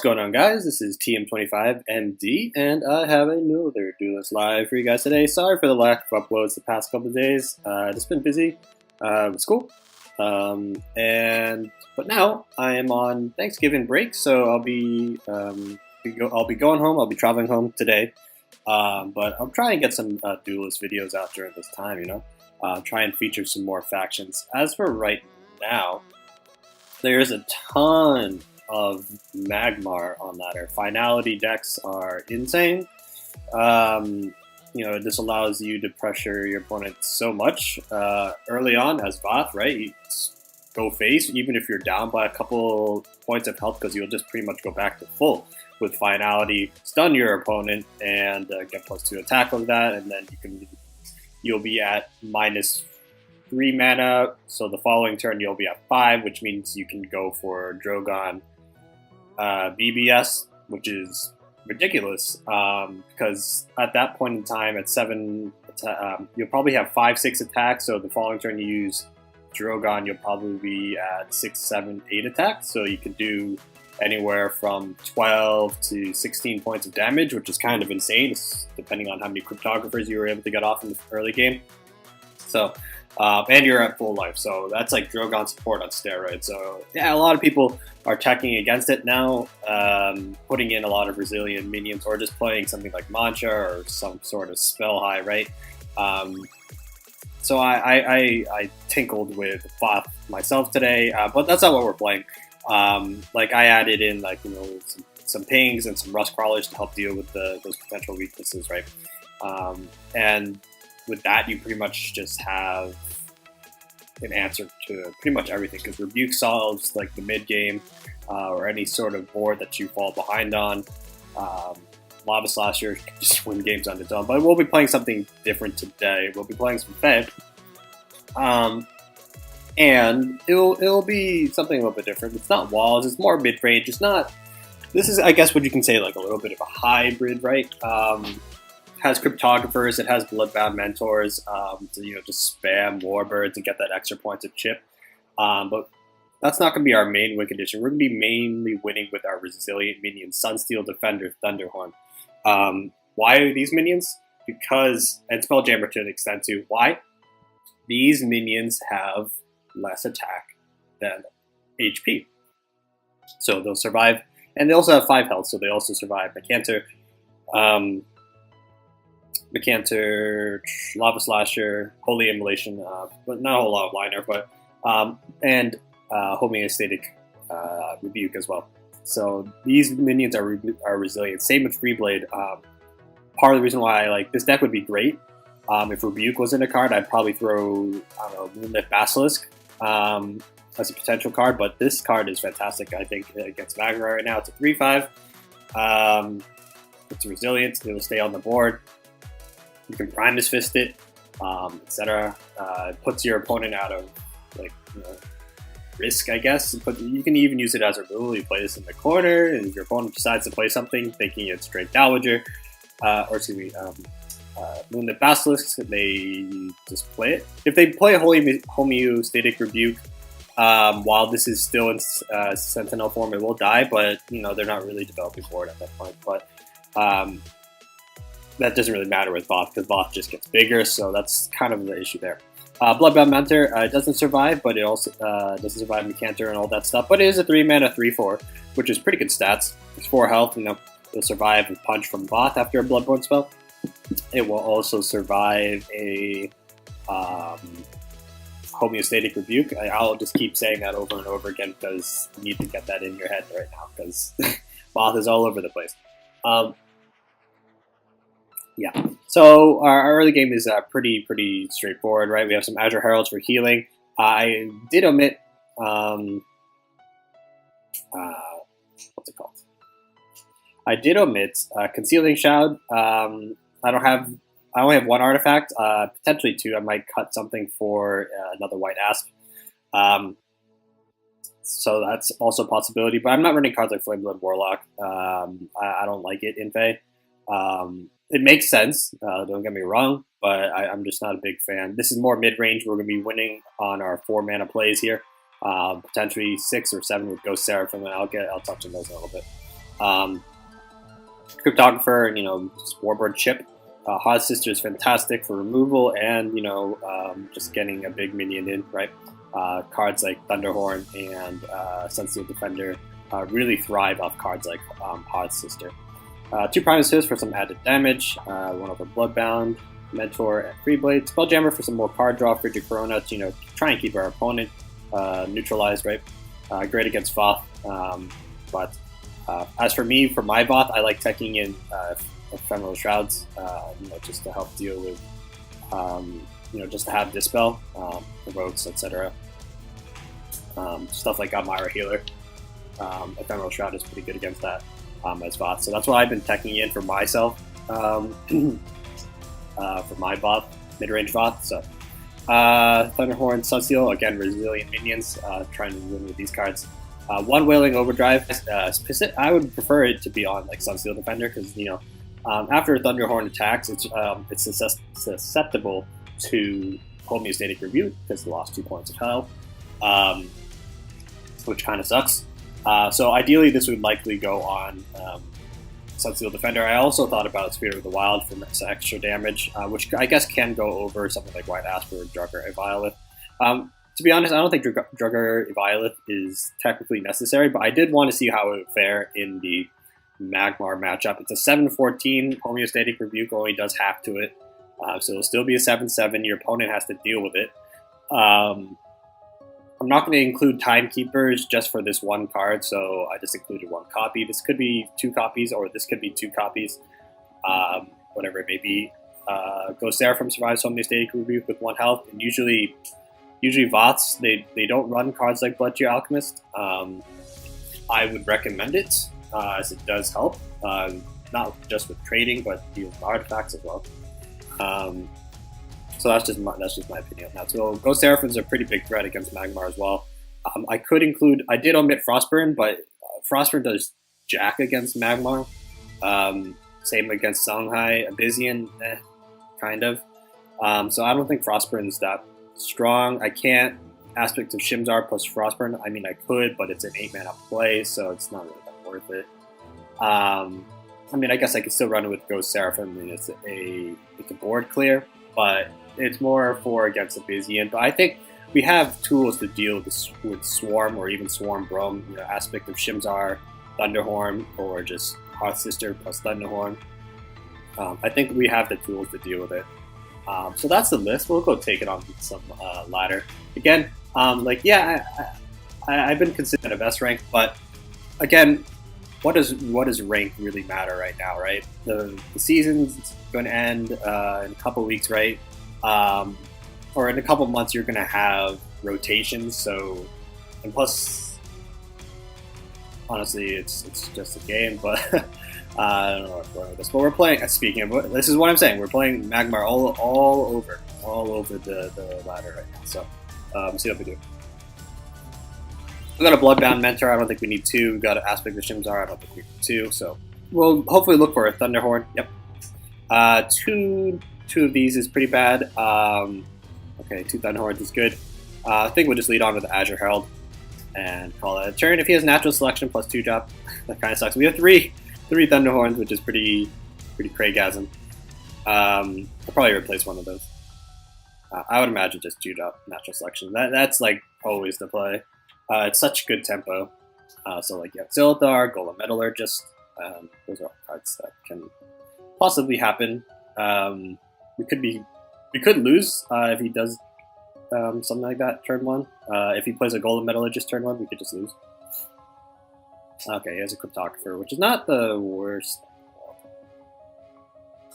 going on, guys? This is TM25MD, and I have another Duelyst live for you guys today. Sorry for the lack of uploads the past couple of days. Just been busy with school, but now I am on Thanksgiving break, so I'll be going home. I'll be traveling home today, but I'll try and get some Duelyst videos out during this time. Try and feature some more factions. As for right now, there's a ton of Magmar on ladder. Finality decks are insane. This allows you to pressure your opponent so much early on as Vath, right? You go face, even if you're down by a couple points of health, because you'll just pretty much go back to full with Finality, stun your opponent, and get +2 attack with that, and then you'll be at -3 mana, so the following turn you'll be at 5, which means you can go for Drogon BBS, which is ridiculous, because at that point in time, at 7, you'll probably have 5-6 attacks, so the following turn you use Drogon, you'll probably be at 6, 7, 8 attacks, so you could do anywhere from 12 to 16 points of damage, which is kind of insane, depending on how many cryptographers you were able to get off in the early game. So, and you're at full life, so that's like Drogon support on steroids. So yeah, a lot of people are teching against it now, putting in a lot of resilient minions, or just playing something like Mantra or some sort of spell high, right? So I tinkled with Vath myself today, but that's not what we're playing. I added in some pings and some rust crawlers to help deal with those potential weaknesses, right? And with that, you pretty much just have an answer to pretty much everything, because Rebuke solves the mid game or any sort of board that you fall behind on. Lava Slasher can just win games on its own, but we'll be playing something different today. We'll be playing some Faie, and it'll be something a little bit different. It's not walls; it's more mid range. It's not. This is, I guess, what you can say, a little bit of a hybrid, right? Has cryptographers, it has bloodbound mentors, to just spam warbirds and get that extra points of chip. But that's not going to be our main win condition. We're going to be mainly winning with our resilient minions, Sunsteel, Defender, Thunderhorn. Why are these minions? Because, and Spelljammer to an extent too, why? These minions have less attack than HP. So they'll survive, and they also have 5 health, so they also survive Mecanter, Lava Slasher, Holy Immolation, but not a whole lot of liner, but and Homeostatic Rebuke as well. So these minions are resilient. Same with Freeblade. Part of the reason why this deck would be great, if Rebuke was in a card, I'd probably throw, Moonlit Basilisk as a potential card, but this card is fantastic, I think, against Vanar right now. It's a 3/5. It's resilient, it will stay on the board. You can Primus Fist it, etc. It puts your opponent out of risk, I guess. But you can even use it as a rule. You play this in the corner, and if your opponent decides to play something, thinking it's straight Dowager, Moonlit Basilisk, they just play it. If they play Homeostatic Rebuke while this is still in Sentinel form, it will die. But they're not really developing for it at that point. But that doesn't really matter with Vath, because Vath just gets bigger, so that's kind of the issue there. Bloodbound Mentor doesn't survive, but it also doesn't survive Mecanter and all that stuff, but it is a 3-mana 3/4, which is pretty good stats. It's 4 health, it'll survive a punch from Vath after a Bloodborne spell. It will also survive a Homeostatic Rebuke. I'll just keep saying that over and over again, because you need to get that in your head right now, because Vath is all over the place. Yeah, so our early game is pretty straightforward, right? We have some Azure Heralds for healing. I did omit, what's it called? I did omit Concealing Shroud. I only have 1 artifact, potentially 2. I might cut something for another White Asp. So that's also a possibility, but I'm not running cards like Flameblood Warlock. I don't like it in Faie. It makes sense, don't get me wrong, but I'm just not a big fan. This is more mid-range. We're going to be winning on our 4-mana plays here. Potentially 6 or 7 with Ghost Seraphim, and I'll touch on those in a little bit. Cryptographer, Warbird Chip. Hot Sister is fantastic for removal and, just getting a big minion in, right? Cards like Thunderhorn and Sunseal Defender really thrive off cards like Hot Sister. 2 Prime Assist for some added damage, 1 over Bloodbound, Mentor, and Freeblade. Spelljammer for some more card draw, Frigid Corona to, try and keep our opponent neutralized, right? Great against Voth. But as for me, for my Voth, I like teching in Ephemeral Shrouds, just to help deal with, just to have Dispel, Provokes, etc. Stuff like Myra Healer. Ephemeral Shroud is pretty good against that as Voth. So that's what I've been teching in for myself, for my Voth, mid-range Voth. So Thunderhorn, Sunseal, again, resilient minions, trying to win with these cards. 1 Wailing Overdrive, I would prefer it to be on like Sunseal Defender because, after Thunderhorn attacks, it's susceptible to Homeostatic Rebuke because it lost 2 points of health, which kind of sucks. So ideally, this would likely go on Sunseal Defender. I also thought about Spirit of the Wild for some extra damage, which I guess can go over something like White Asper or Drugger Evilith. To be honest, I don't think Drugger Evilith is technically necessary, but I did want to see how it would fare in the Magmar matchup. It's a 7/14. Homeostatic Rebuke only does half to it, so it'll still be a 7/7. Your opponent has to deal with it. I'm not going to include Timekeepers just for this 1 card, so I just included 1 copy. This could be 2 copies, or this could be 2 copies, whatever it may be. Ghost Seraphim survives Homeostatic Rebuke with 1 health, and usually Voths, they don't run cards like Bloodtear Alchemist. I would recommend it, as it does help, not just with trading, but dealing artifacts as well. So that's just my opinion on that. So Ghost Seraphims are a pretty big threat against Magmar as well. I did omit Frostburn, but Frostburn does jack against Magmar. Same against Songhai, Abyssian, kind of. So I don't think Frostburn's that strong. I can't Aspect of Shimzar plus Frostburn. I mean, I could, but it's an 8-mana play, so it's not really that worth it. I guess I could still run it with Ghost Seraphim. I mean, it's a board clear, but it's more for against Abyssian. But I think we have tools to deal with Swarm or even Swarm Brom. Aspect of Shimzar, Thunderhorn, or just Hot Sister plus Thunderhorn. I think we have the tools to deal with it. So that's the list. We'll go take it on some ladder. Again, I've been considered a best rank, but again, what does rank really matter right now, right? The season's going to end in a couple weeks, right? Or in a couple months, you're going to have rotations. So, and plus, honestly, it's just a game, but I don't know where I'm going with this. But we're playing. Speaking of, this is what I'm saying. We're playing Magmar all over the ladder right now. So, see what we do. We got a Bloodbound Mentor. I don't think we need 2. We got an Aspect of Shimzar. I don't think we need 2. So we'll hopefully look for a Thunderhorn. Yep. Two of these is pretty bad. Okay, 2 Thunderhorns is good. I think we'll just lead on with the Azure Herald and call it a turn. If he has Natural Selection plus 2 drop, that kind of sucks. We have three Thunderhorns, which is pretty Craigasm. I'll probably replace one of those. I would imagine just 2 drop Natural Selection. That's like always the play. It's such good tempo. So like, yeah, Zilithar, Golem Metallurgist, those are all cards that can possibly happen. We could lose if he does something like that turn 1. If he plays a Golem Metallurgist turn 1, we could just lose. Okay, he has a Cryptographer, which is not the worst.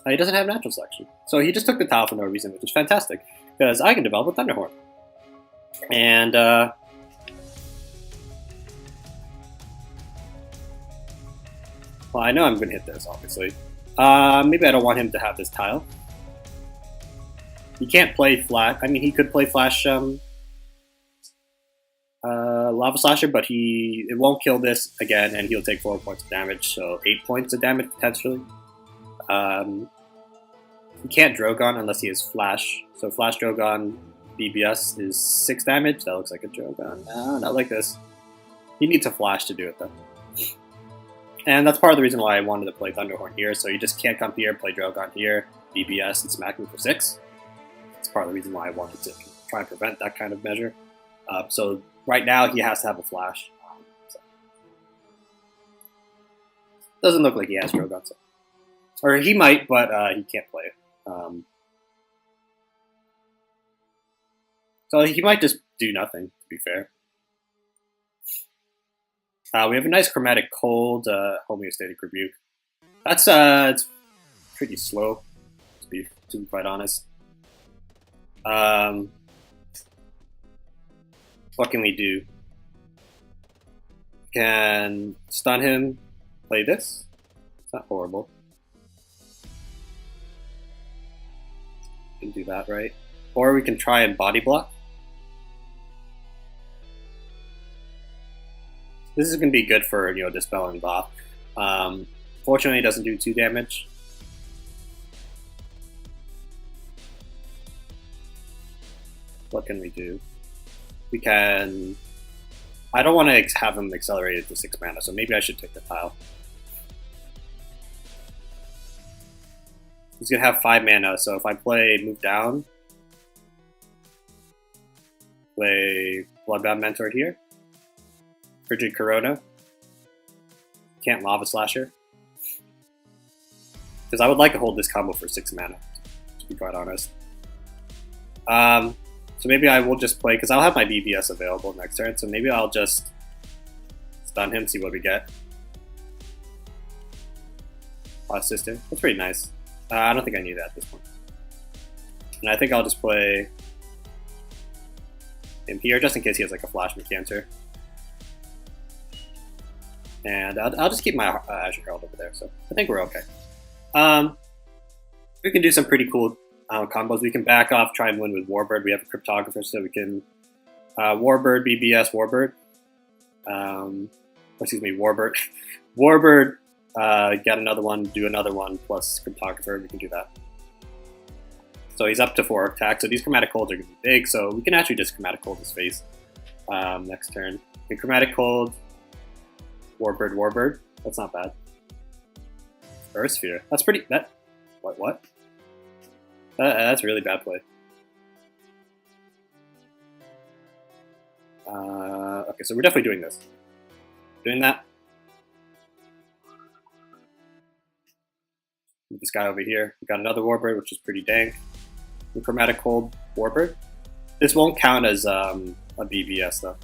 He doesn't have Natural Selection. So he just took the tile for no reason, which is fantastic, because I can develop a Thunderhorn. And, well, I know I'm going to hit this, obviously. Maybe I don't want him to have this tile. He can't play Flash. I mean, he could play Flash Lava Slasher, but it won't kill this again, and he'll take 4 points of damage, so 8 points of damage potentially. He can't Drogon unless he has Flash. So Flash Drogon BBS is 6 damage. That looks like a Drogon. No, not like this. He needs a Flash to do it, though. And that's part of the reason why I wanted to play Thunderhorn here. So you just can't come here, play Drogon here, BBS, and smack me for 6. That's part of the reason why I wanted to try and prevent that kind of measure. So right now he has to have a flash. So. Doesn't look like he has Drogon. So. Or he might, but he can't play it. So he might just do nothing, to be fair. We have a nice Chromatic Cold, Homeostatic Rebuke. That's it's pretty slow, to be quite honest. What can we do? Can stun him, play this. It's not horrible. Can do that, right? Or we can try and body block. This is going to be good for, dispelling Bob. Fortunately, it doesn't do 2 damage. What can we do? We can... I don't want to have him accelerated to 6 mana, so maybe I should take the tile. He's going to have 5 mana, so if I play Move Down, play Bloodbound Mentor here, Frigid Corona, can't Lava Slasher, because I would like to hold this combo for 6 mana, to be quite honest. So maybe I will just play, because I'll have my BBS available next turn, so maybe I'll just stun him, see what we get. Lost Sister, that's pretty nice. I don't think I need that at this point. And I think I'll just play him here, just in case he has like a Flash Mercantor. And I'll just keep my Azure Herald over there, so I think we're okay. We can do some pretty cool combos. We can back off, try and win with Warbird. We have a Cryptographer, so we can Warbird, BBS, Warbird. Excuse me, Warbird. Warbird, get another one, do another one, plus Cryptographer. We can do that. So he's up to 4 attack. So these Chromatic Colds are going to be big, so we can actually just Chromatic Cold his face next turn. We can Chromatic Cold, Warbird, Warbird. That's not bad. Earth Sphere. That's pretty... What? That's really bad play. Okay, so we're definitely doing this. Doing that. With this guy over here. We got another Warbird, which is pretty dank. And Chromatic Cold Warbird. This won't count as a BBS though,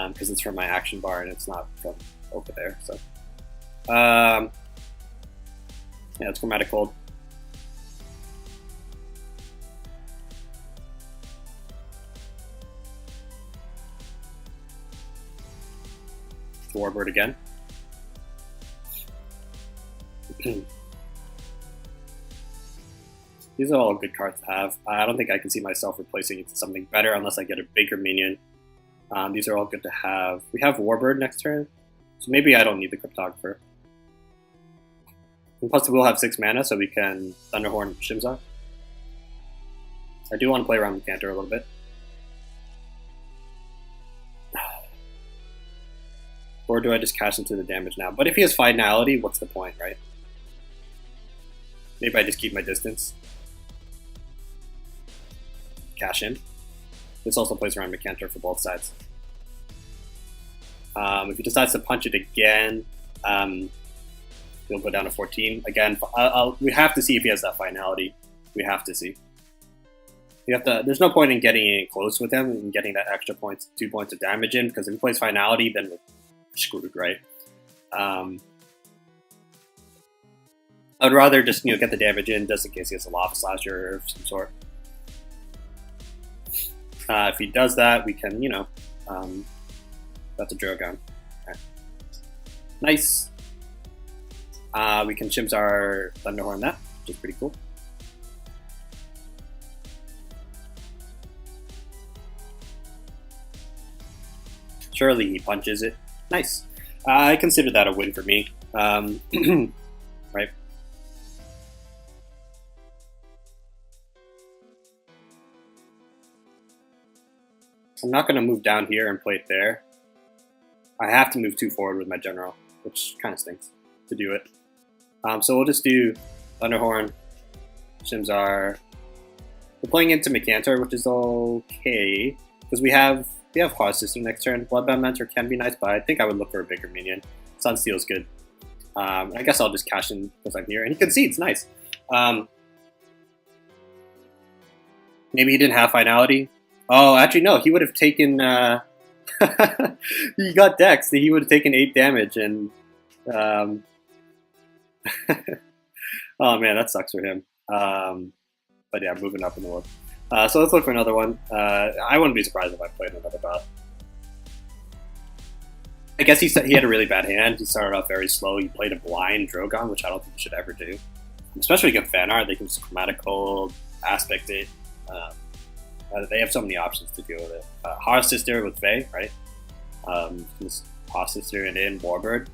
because it's from my action bar and it's not from over there. So, yeah, it's Chromatic Cold. Warbird again. These are all good cards to have. I don't think I can see myself replacing it to something better unless I get a bigger minion. These are all good to have. We have Warbird next turn, so maybe I don't need the Cryptographer. And plus, we'll have 6 mana, so we can Thunderhorn Shimzar. I do want to play around with Cantor a little bit. Or do I just cash into the damage now? But if he has Finality, what's the point, right? Maybe I just keep my distance. Cash in. This also plays around Mercantor for both sides. If he decides to punch it again, he'll go down to 14. Again, we have to see if he has that Finality. We have to see. There's no point in getting in close with him and getting that extra 2 points of damage in, because if he plays Finality, then we're screwed, right? I would rather just get the damage in just in case he has a Lava Slasher of some sort. If he does that, we can, that's a Drogon. Okay. Nice. We can Shimzar Thunderhorn that, which is pretty cool. Surely he punches it. Nice. I consider that a win for me. Right? I'm not going to move down here and play it there. I have to move 2 forward with my general. which kind of stinks to do it. So we'll just do Thunderhorn, Shimzar. We're playing into Mechantor, which is okay because we have Hard Sister next turn. Bloodbound Mentor can be nice, but I think I would look for a bigger minion. Sunsteel is good. I guess I'll just cash in because I'm here, and he concedes. Nice. Maybe he didn't have finality. Oh, actually no. He would have taken. He got Dex. He would have taken 8 damage, and oh man, that sucks for him. But yeah, moving up in the world. So let's look for another one. I wouldn't be surprised if I played another bot. I guess he had a really bad hand. He started off very slow. He played a blind Drogon, which I don't think you should ever do. Especially against Vanar, they can just Chromatic Cold, Aspect it. They have so many options to deal with it. Hard Sister with Faie, right? Hard Sister and in Warbird.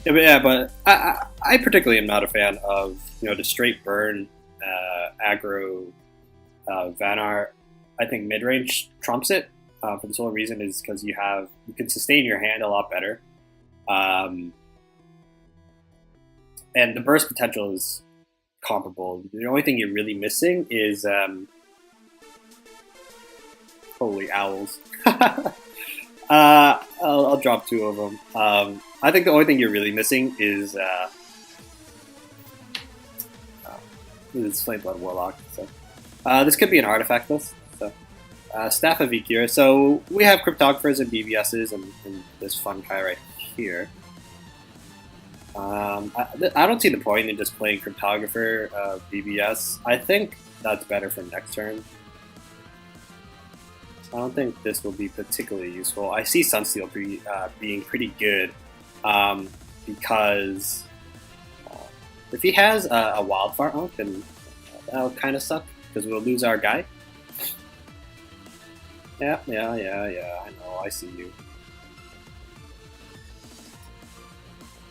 Yeah, but I particularly am not a fan of the straight burn aggro Vanar. I think midrange trumps it for the sole reason is because you can sustain your hand a lot better, and the burst potential is comparable. The only thing you're really missing is holy owls. I'll drop 2 of them. I think the only thing you're really missing is Flameblood Warlock. So this could be an artifact list. So Staff of Ikira. So we have Cryptographers and BBSs and this fun guy right here. I don't see the point in just playing Cryptographer BBS. I think that's better for next turn. I don't think this will be particularly useful. I see Sunsteel being pretty good because if he has a Wildfire Unk, then that'll kind of suck because we'll lose our guy. Yeah, I know, I see you.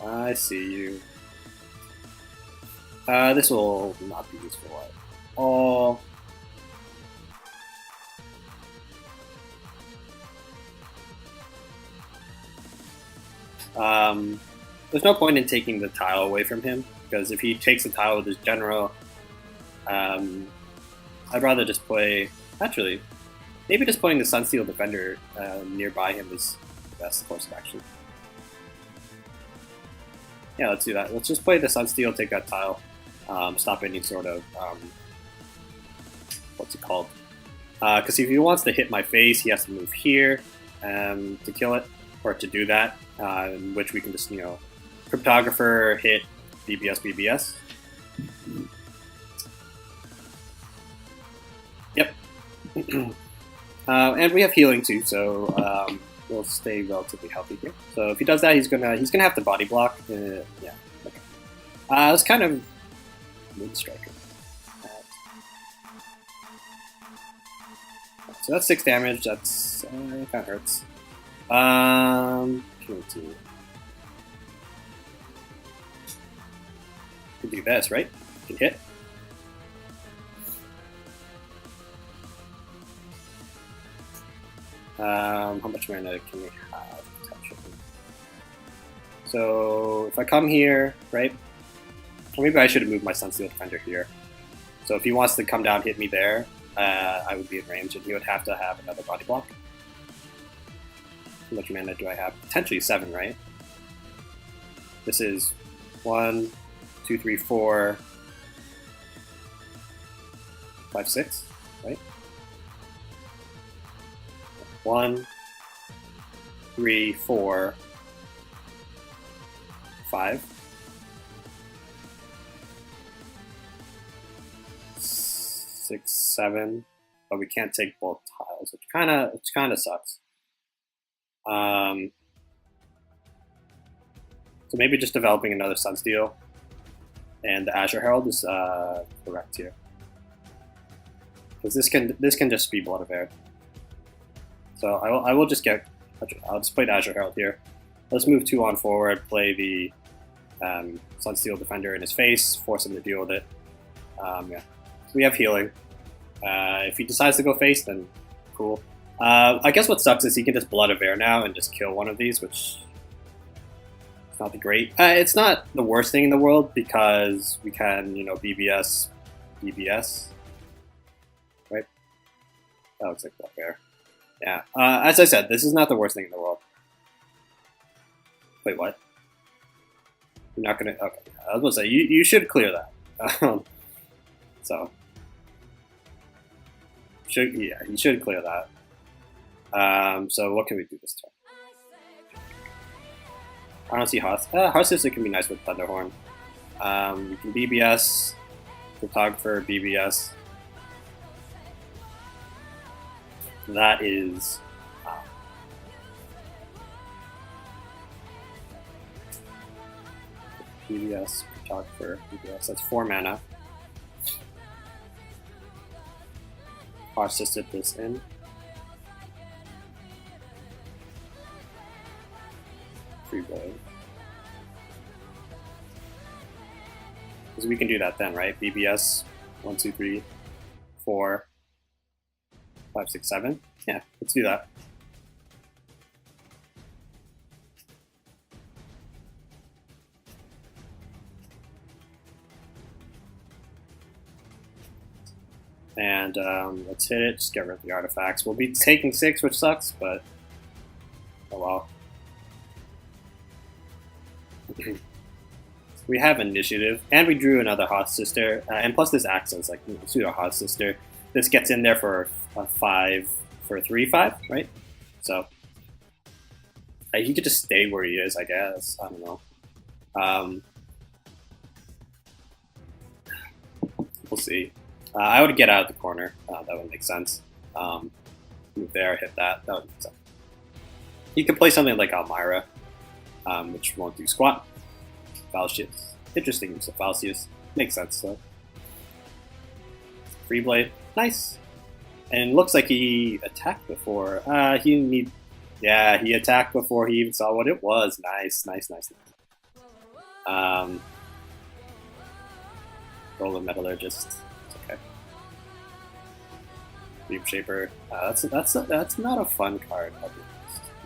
I see you. This will not be useful at all. There's no point in taking the tile away from him, because if he takes the tile with his general, I'd rather just play... Actually, maybe just putting the Sunsteel Defender nearby him is the best course of action. Yeah, let's do that. Let's just play the Sunsteel, take that tile, stop any sort of... what's it called? Because if he wants to hit my face, he has to move here to kill it, or to do that, in which we can just, Cryptographer, hit, BBS. Yep. And we have healing too, so we'll stay relatively healthy here. So if he does that, he's gonna have to body block. Yeah. Okay. It's kind of Moonstriker. So that's 6 damage. That's kind of hurts. Can do this, right? Can hit. How much mana can we have? So if I come here, right? Or maybe I should have moved my Sunsteel Defender here. So if he wants to come down, hit me there, I would be in range, and he would have to have another body block. How much mana do I have? Potentially 7, right? This is 1, 2, 3, 4, 5, 6, right? 1, 3, 4, 5, 6, 7, but we can't take both tiles, which kind of sucks. So maybe just developing another Sunsteel, and the Azure Herald is correct here, because this can just be Blood of Air. So I'll just play the Azure Herald here. Let's move 2 on forward, play the Sunsteel Defender in his face, force him to deal with it. Yeah, so we have healing. If he decides to go face, then cool. I guess what sucks is he can just Blood of Air now and just kill one of these, which is not the great. It's not the worst thing in the world because we can, BBS, right? That looks like Blood of Air. Yeah. As I said, this is not the worst thing in the world. Wait, what? You're not gonna. Okay. I was gonna say you should clear that. So. You should clear that. So what can we do this turn? I don't see Hearth. Hearth Sister can be nice with Thunderhorn. We can BBS, Photographer, BBS. That is... BBS, Photographer, BBS. That's 4 mana. Hearth Sister this in. Free Blade. Because we can do that then, right? BBS 1, 2, 3, 4, 5, 6, 7. Yeah, let's do that. And let's hit it, just get rid of the artifacts. We'll be taking 6, which sucks, but oh well. We have initiative, and we drew another Hearth Sister, and plus this accents like pseudo Hearth Sister. This gets in there for a 5 for a 3/5, right? So he could just stay where he is, I guess. I don't know. We'll see. I would get out of the corner. That would make sense. Move there, hit that. That would make sense. You could play something like Almyra, which won't do squat. Falcius. Interesting use of Falcius. Makes sense, though. Free Blade. Nice. And looks like he attacked before. Yeah, he attacked before he even saw what it was. Nice. Golden Metallurgist. It's okay. Deep Shaper. That's not a fun card.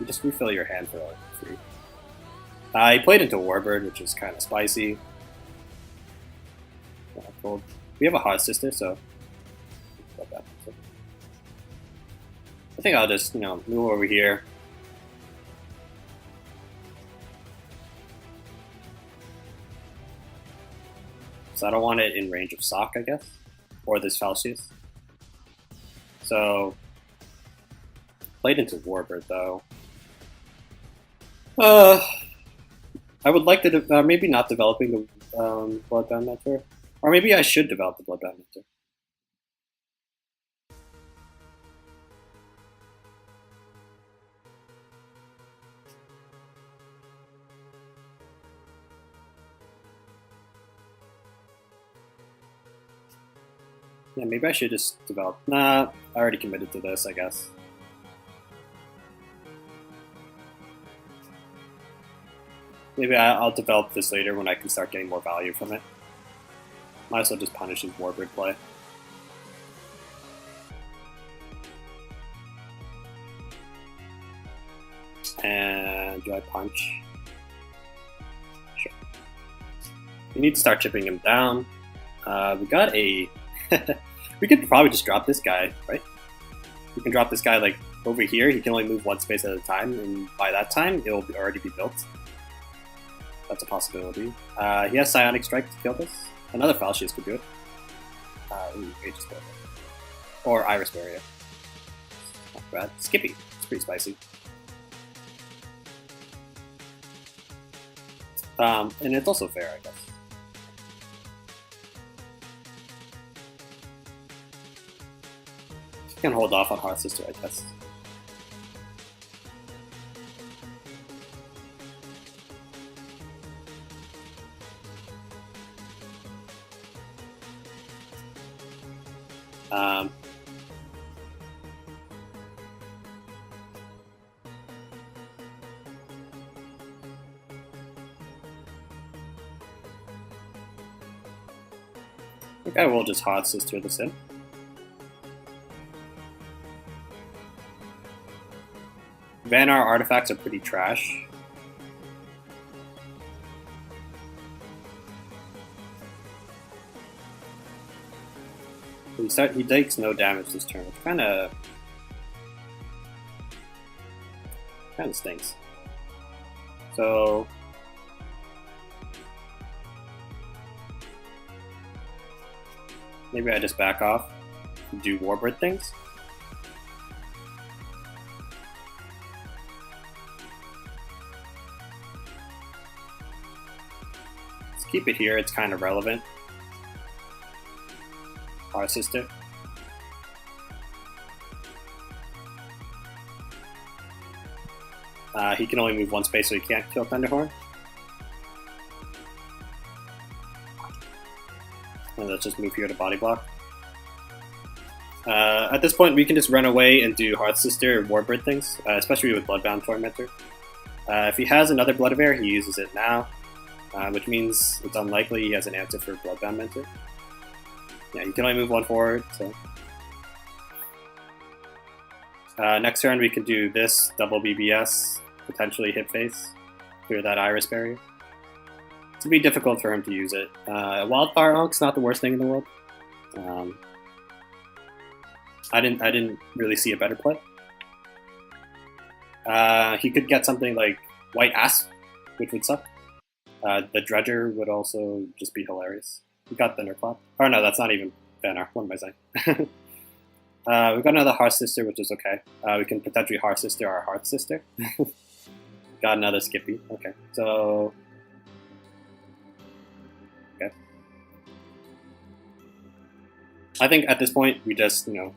You just refill your hand for free. He played into Warbird, which is kind of spicy. Cool. We have a Hearth Sister, so I think I'll just move over here. So I don't want it in range of Sock, I guess, or this Falcius. So played into Warbird though. I would like to maybe not developing the Bloodbound Mentor, or maybe I should develop the Bloodbound Mentor. Yeah, maybe I should just develop. Nah, I already committed to this, I guess. Maybe I'll develop this later when I can start getting more value from it. Might as well just punish his Warbird play. And do I punch? Sure. We need to start chipping him down. We got a... we could probably just drop this guy, right? We can drop this guy like over here. He can only move 1 space at a time, and by that time, it'll already be built. That's a possibility. He has Psionic Strike to kill this. Another Falcius could do it. Aegis Barrier. Or Iris Barrier. Not bad. Skippy. It's pretty spicy. And it's also fair, I guess. You can hold off on Hearth Sister, I guess. I think I will just Hearth Sister this in. Vanar artifacts are pretty trash. He takes no damage this turn, which kind of stinks. So maybe I just back off and do Warbird things. Let's keep it here, it's kind of relevant. Our sister. He can only move one space, so he can't kill Thunderhorn. And let's just move here to body block. At this point, we can just run away and do Hearth Sister or Warbird things, especially with Bloodbound Tormentor. If he has another Blood of Air, he uses it now, which means it's unlikely he has an answer for Bloodbound Mentor. Yeah, you can only move one forward, so. Next turn we can do this, double BBS, potentially hit face, clear that Iris barrier. It's gonna be difficult for him to use it. Wildfire Unk's not the worst thing in the world. I didn't really see a better play. He could get something like White Asp, which would suck. The Dredger would also just be hilarious. We got Thunderclap. Oh no, that's not even Vanar. What am I saying? We've got another Hearth Sister, which is okay. We can potentially Hearth Sister our Hearth Sister. Got another Skippy. Okay, so... Okay. I think at this point, we just, develop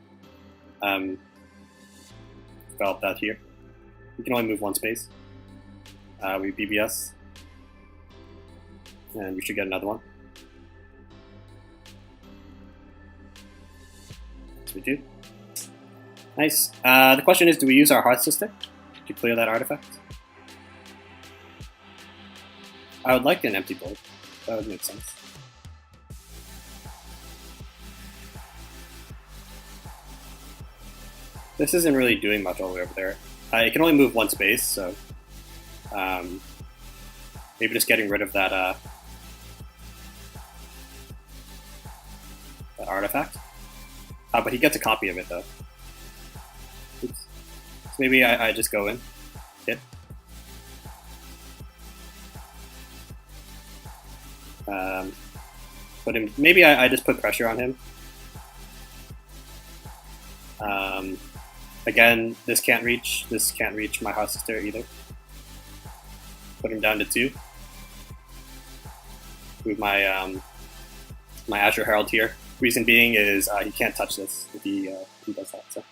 that here. We can only move one space. We BBS. And we should get another one. We do. Nice. The question is, do we use our Hearth Sister to clear that artifact? I would like an empty board. That would make sense. This isn't really doing much all the way over there. It can only move one space, so maybe just getting rid of that that artifact. But he gets a copy of it, though. Oops. So maybe I just go in. Hit. Put him. Maybe I just put pressure on him. Again, this can't reach my Hearth Sister either. Put him down to 2. Move my my Azure Herald here. Reason being is he can't touch this if he does that. So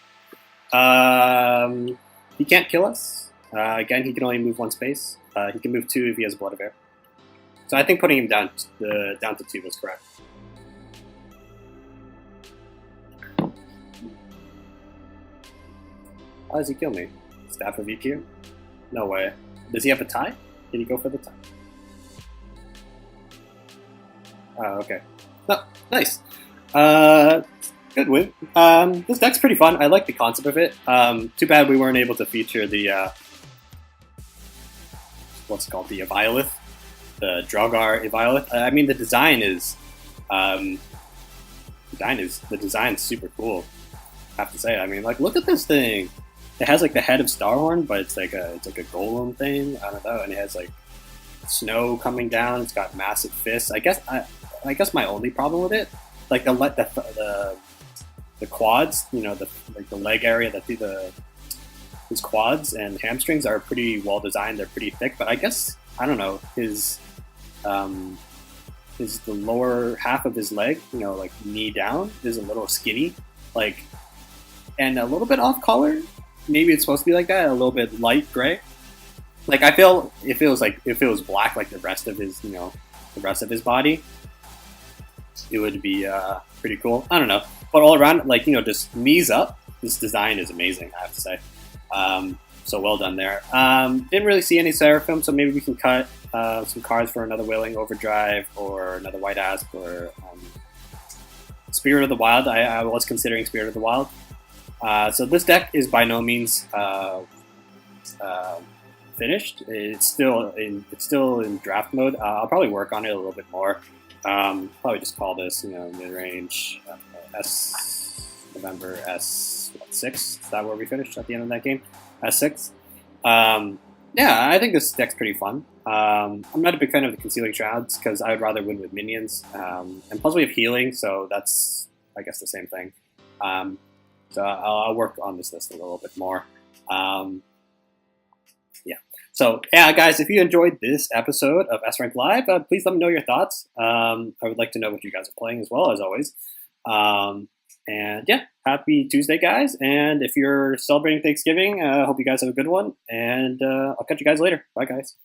he can't kill us. Again, he can only move one space. He can move 2 if he has Blood of Air. So I think putting him down to 2 was correct. How does he kill me? Staff of EQ? No way. Does he have a tie? Did he go for the tie? Oh, okay. Oh, nice. Good win. This deck's pretty fun. I like the concept of it. Too bad we weren't able to feature the what's it called, the Eviolith, the Drogar Eviolith. I mean, the design is super cool. I have to say. I mean, like, look at this thing. It has like the head of Starhorn, but it's like a golem thing. I don't know, and it has like snow coming down. It's got massive fists. I guess my only problem with it, like the quads, the leg area, his quads and hamstrings are pretty well designed. They're pretty thick, but I guess I don't know his the lower half of his leg, like knee down, is a little skinny, like, and a little bit off color. Maybe it's supposed to be like that, a little bit light gray. Like I feel if it was black like the rest of his body, it would be pretty cool. I don't know, but all around, like, just knees up, this design is amazing, I have to say. So well done there. Didn't really see any Seraphim, so maybe we can cut some cards for another Wailing Overdrive or another White Asp or Spirit of the Wild. I was considering Spirit of the Wild. So this deck is by no means finished. It's still in draft mode. I'll probably work on it a little bit more. Probably just call this, mid-range November S6. Is that where we finished at the end of that game? S6. Yeah, I think this deck's pretty fun. I'm not a big fan of the Concealing Shrouds because I would rather win with minions. And plus we have healing, so that's, I guess, the same thing. So I'll work on this list a little bit more. Yeah. So, yeah, guys, if you enjoyed this episode of S-Rank Live, please let me know your thoughts. I would like to know what you guys are playing as well, as always. And, yeah, happy Tuesday, guys. And if you're celebrating Thanksgiving, I hope you guys have a good one. And I'll catch you guys later. Bye, guys.